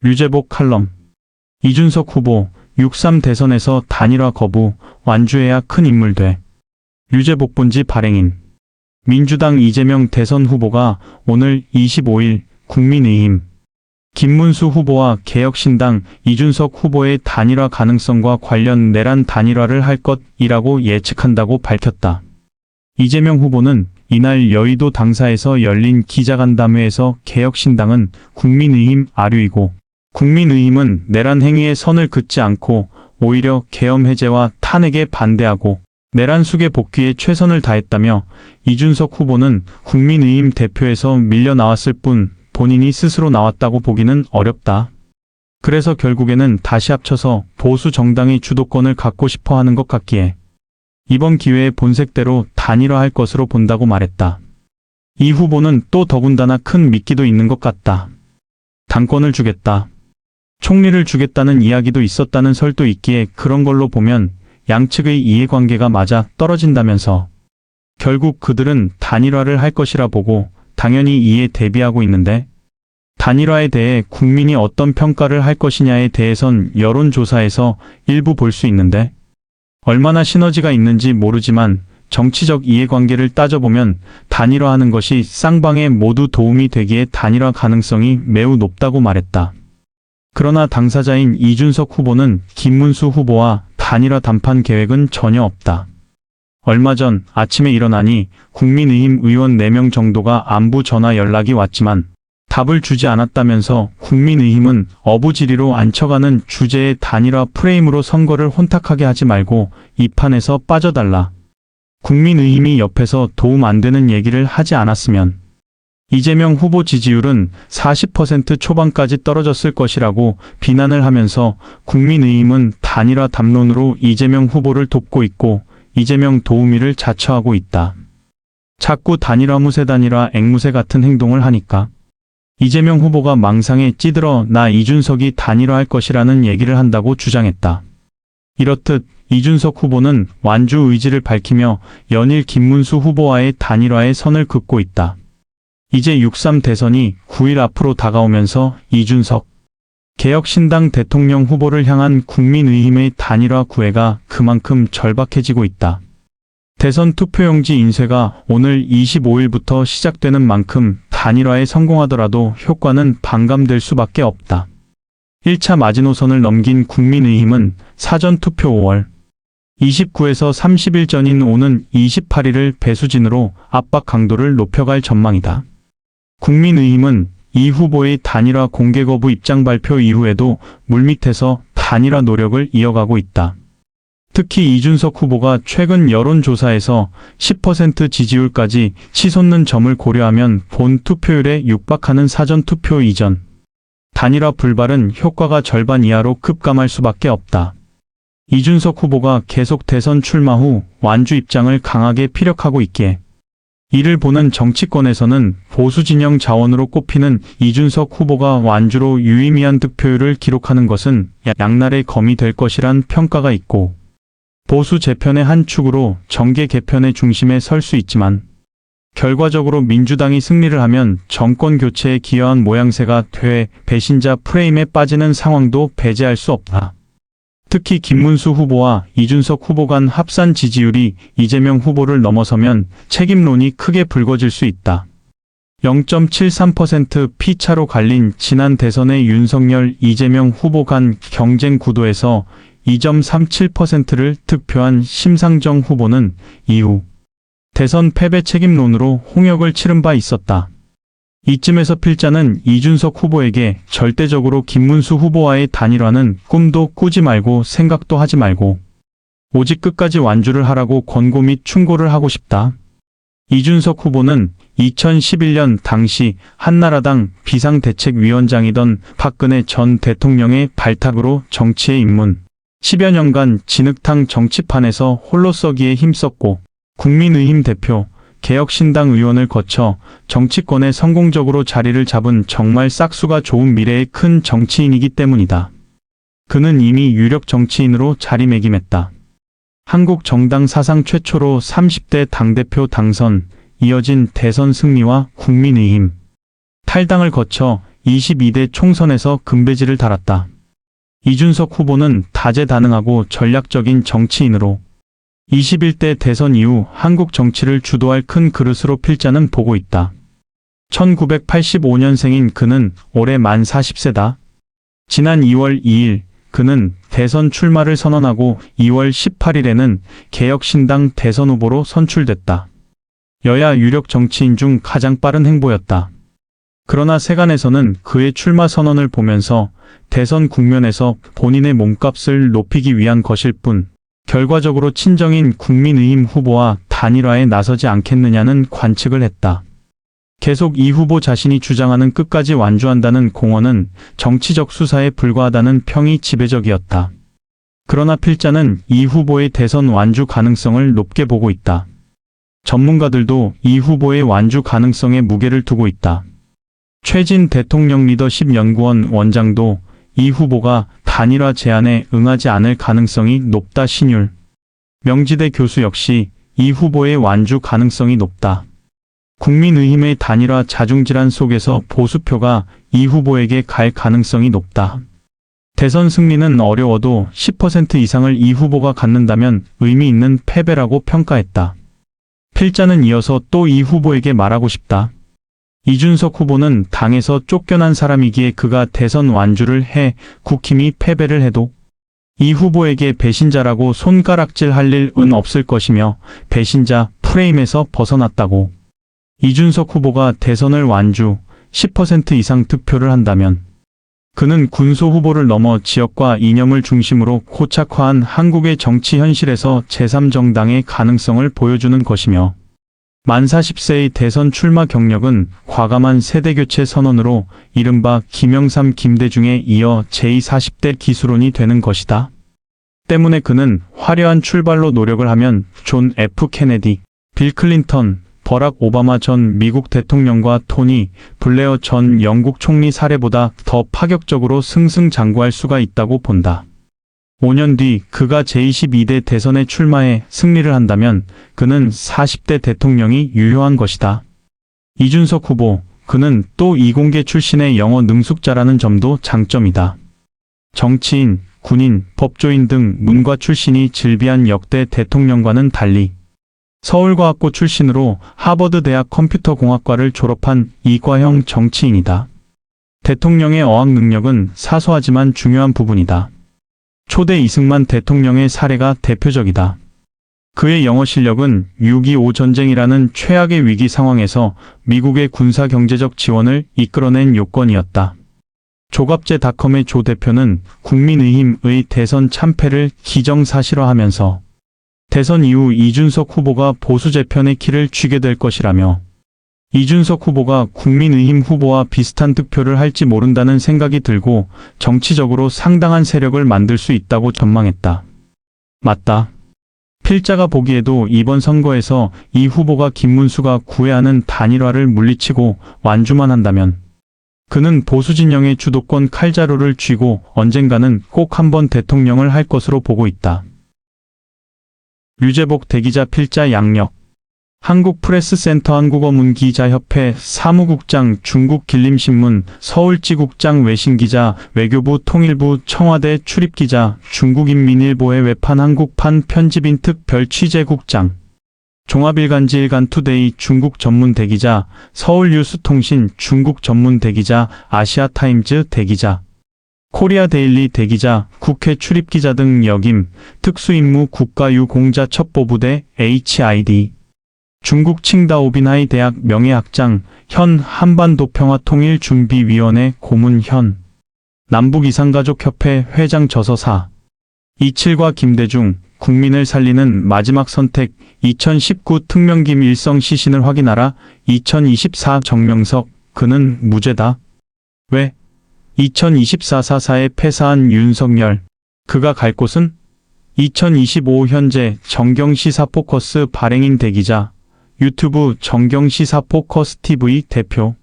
류재복 칼럼. 이준석 후보 6.3 대선에서 단일화 거부, 완주해야 큰 인물 돼. 류재복 본지 발행인. 민주당 이재명 대선 후보가 오늘 25일 국민의힘 김문수 후보와 개혁신당 이준석 후보의 단일화 가능성과 관련 내란 단일화를 할 것이라고 예측한다고 밝혔다. 이재명 후보는 이날 여의도 당사에서 열린 기자간담회에서 개혁신당은 국민의힘 아류이고 국민의힘은 내란 행위에 선을 긋지 않고 오히려 계엄 해제와 탄핵에 반대하고 내란 수계 복귀에 최선을 다했다며 이준석 후보는 국민의힘 대표에서 밀려 나왔을 뿐 본인이 스스로 나왔다고 보기는 어렵다. 그래서 결국에는 다시 합쳐서 보수 정당의 주도권을 갖고 싶어 하는 것 같기에 이번 기회에 본색대로 단일화할 것으로 본다고 말했다. 이 후보는 또 더군다나 큰 미끼도 있는 것 같다. 당권을 주겠다. 총리를 주겠다는 이야기도 있었다는 설도 있기에 그런 걸로 보면 양측의 이해관계가 맞아 떨어진다면서 결국 그들은 단일화를 할 것이라 보고 당연히 이에 대비하고 있는데 단일화에 대해 국민이 어떤 평가를 할 것이냐에 대해선 여론조사에서 일부 볼 수 있는데 얼마나 시너지가 있는지 모르지만 정치적 이해관계를 따져보면 단일화하는 것이 쌍방에 모두 도움이 되기에 단일화 가능성이 매우 높다고 말했다. 그러나 당사자인 이준석 후보는 김문수 후보와 단일화 담판 계획은 전혀 없다. 얼마 전 아침에 일어나니 국민의힘 의원 4명 정도가 안부 전화 연락이 왔지만 답을 주지 않았다면서 국민의힘은 어부지리로 안쳐가는 주제의 단일화 프레임으로 선거를 혼탁하게 하지 말고 이 판에서 빠져달라. 국민의힘이 옆에서 도움 안 되는 얘기를 하지 않았으면 이재명 후보 지지율은 40% 초반까지 떨어졌을 것이라고 비난을 하면서 국민의힘은 단일화 담론으로 이재명 후보를 돕고 있고 이재명 도우미를 자처하고 있다. 자꾸 단일화 무쇠 단일화 앵무새 같은 행동을 하니까 이재명 후보가 망상에 찌들어 나 이준석이 단일화할 것이라는 얘기를 한다고 주장했다. 이렇듯 이준석 후보는 완주 의지를 밝히며 연일 김문수 후보와의 단일화에 선을 긋고 있다. 이제 6.3 대선이 9일 앞으로 다가오면서 이준석 개혁신당 대통령 후보를 향한 국민의힘의 단일화 구애가 그만큼 절박해지고 있다. 대선 투표용지 인쇄가 오늘 25일부터 시작되는 만큼 단일화에 성공하더라도 효과는 반감될 수밖에 없다. 1차 마지노선을 넘긴 국민의힘은 사전투표 5월 29에서 30일 전인 오는 28일을 배수진으로 압박 강도를 높여갈 전망이다. 국민의힘은 이 후보의 단일화 공개 거부 입장 발표 이후에도 물밑에서 단일화 노력을 이어가고 있다. 특히 이준석 후보가 최근 여론조사에서 10% 지지율까지 치솟는 점을 고려하면 본 투표율에 육박하는 사전투표 이전 단일화 불발은 효과가 절반 이하로 급감할 수밖에 없다. 이준석 후보가 계속 대선 출마 후 완주 입장을 강하게 피력하고 있기에 이를 보는 정치권에서는 보수 진영 자원으로 꼽히는 이준석 후보가 완주로 유의미한 득표율을 기록하는 것은 양날의 검이 될 것이란 평가가 있고 보수 재편의 한 축으로 정계 개편의 중심에 설 수 있지만 결과적으로 민주당이 승리를 하면 정권 교체에 기여한 모양새가 돼 배신자 프레임에 빠지는 상황도 배제할 수 없다. 특히 김문수 후보와 이준석 후보 간 합산 지지율이 이재명 후보를 넘어서면 책임론이 크게 불거질 수 있다. 0.73% 피차로 갈린 지난 대선의 윤석열, 이재명 후보 간 경쟁 구도에서 2.37%를 득표한 심상정 후보는 이후 대선 패배 책임론으로 홍역을 치른 바 있었다. 이쯤에서 필자는 이준석 후보에게 절대적으로 김문수 후보와의 단일화는 꿈도 꾸지 말고 생각도 하지 말고 오직 끝까지 완주를 하라고 권고 및 충고를 하고 싶다. 이준석 후보는 2011년 당시 한나라당 비상대책위원장이던 박근혜 전 대통령의 발탁으로 정치에 입문, 10여 년간 진흙탕 정치판에서 홀로 서기에 힘썼고 국민의힘 대표, 개혁신당 의원을 거쳐 정치권에 성공적으로 자리를 잡은 정말 싹수가 좋은 미래의 큰 정치인이기 때문이다. 그는 이미 유력 정치인으로 자리매김했다. 한국 정당 사상 최초로 30대 당대표 당선, 이어진 대선 승리와 국민의힘 탈당을 거쳐 22대 총선에서 금배지를 달았다. 이준석 후보는 다재다능하고 전략적인 정치인으로 21대 대선 이후 한국 정치를 주도할 큰 그릇으로 필자는 보고 있다. 1985년생인 그는 올해 만 40세다. 지난 2월 2일 그는 대선 출마를 선언하고 2월 18일에는 개혁신당 대선 후보로 선출됐다. 여야 유력 정치인 중 가장 빠른 행보였다. 그러나 세간에서는 그의 출마 선언을 보면서 대선 국면에서 본인의 몸값을 높이기 위한 것일 뿐 결과적으로 친정인 국민의힘 후보와 단일화에 나서지 않겠느냐는 관측을 했다. 계속 이 후보 자신이 주장하는 끝까지 완주한다는 공언은 정치적 수사에 불과하다는 평이 지배적이었다. 그러나 필자는 이 후보의 대선 완주 가능성을 높게 보고 있다. 전문가들도 이 후보의 완주 가능성에 무게를 두고 있다. 최진 대통령 리더십 연구원 원장도 이 후보가 단일화 제안에 응하지 않을 가능성이 높다 신율. 명지대 교수 역시 이 후보의 완주 가능성이 높다. 국민의힘의 단일화 자중질환 속에서 보수표가 이 후보에게 갈 가능성이 높다. 대선 승리는 어려워도 10% 이상을 이 후보가 갖는다면 의미 있는 패배라고 평가했다. 필자는 이어서 또 이 후보에게 말하고 싶다. 이준석 후보는 당에서 쫓겨난 사람이기에 그가 대선 완주를 해 국힘이 패배를 해도 이 후보에게 배신자라고 손가락질 할 일은 없을 것이며 배신자 프레임에서 벗어났다고. 이준석 후보가 대선을 완주 10% 이상 득표를 한다면 그는 군소 후보를 넘어 지역과 이념을 중심으로 고착화한 한국의 정치 현실에서 제3정당의 가능성을 보여주는 것이며 만 40세의 대선 출마 경력은 과감한 세대교체 선언으로 이른바 김영삼 김대중에 이어 제40대 기수론이 되는 것이다. 때문에 그는 화려한 출발로 노력을 하면 존 F 케네디, 빌 클린턴, 버락 오바마 전 미국 대통령과 토니 블레어 전 영국 총리 사례보다 더 파격적으로 승승장구할 수가 있다고 본다. 5년 뒤 그가 제22대 대선에 출마해 승리를 한다면 그는 40대 대통령이 유효한 것이다. 이준석 후보, 그는 또 이공계 출신의 영어 능숙자라는 점도 장점이다. 정치인, 군인, 법조인 등 문과 출신이 즐비한 역대 대통령과는 달리 서울과학고 출신으로 하버드 대학 컴퓨터공학과를 졸업한 이과형 정치인이다. 대통령의 어학 능력은 사소하지만 중요한 부분이다. 초대 이승만 대통령의 사례가 대표적이다. 그의 영어 실력은 6.25 전쟁이라는 최악의 위기 상황에서 미국의 군사 경제적 지원을 이끌어낸 요건이었다. 조갑제닷컴의 조 대표는 국민의힘의 대선 참패를 기정사실화하면서 대선 이후 이준석 후보가 보수 재편의 키를 쥐게 될 것이라며 이준석 후보가 국민의힘 후보와 비슷한 득표를 할지 모른다는 생각이 들고 정치적으로 상당한 세력을 만들 수 있다고 전망했다. 맞다. 필자가 보기에도 이번 선거에서 이 후보가 김문수가 구애하는 단일화를 물리치고 완주만 한다면 그는 보수 진영의 주도권 칼자루를 쥐고 언젠가는 꼭 한번 대통령을 할 것으로 보고 있다. 류재복 대기자 필자 양력 한국프레스센터 한국어문기자협회 사무국장 중국길림신문 서울지국장 외신기자 외교부 통일부 청와대 출입기자 중국인민일보의 외판 한국판 편집인 특별 취재국장 종합일간지 일간투데이 중국 전문 대기자 서울뉴스통신 중국 전문 대기자 아시아타임즈 대기자 코리아 데일리 대기자, 국회 출입기자 등 역임, 특수임무 국가유공자 첩보부대 HID, 중국 칭다오빈하이 대학 명예학장, 현 한반도평화통일준비위원회 고문 현, 남북이산가족협회 회장 저서사, 이칠과 김대중, 국민을 살리는 마지막 선택 2019 특명김 일성 시신을 확인하라 2024 정명석, 그는 무죄다. 왜? 2024 사사에 패사한 윤석열, 그가 갈 곳은? 2025 현재 정경시사포커스 발행인 대기자, 유튜브 정경시사포커스 TV 대표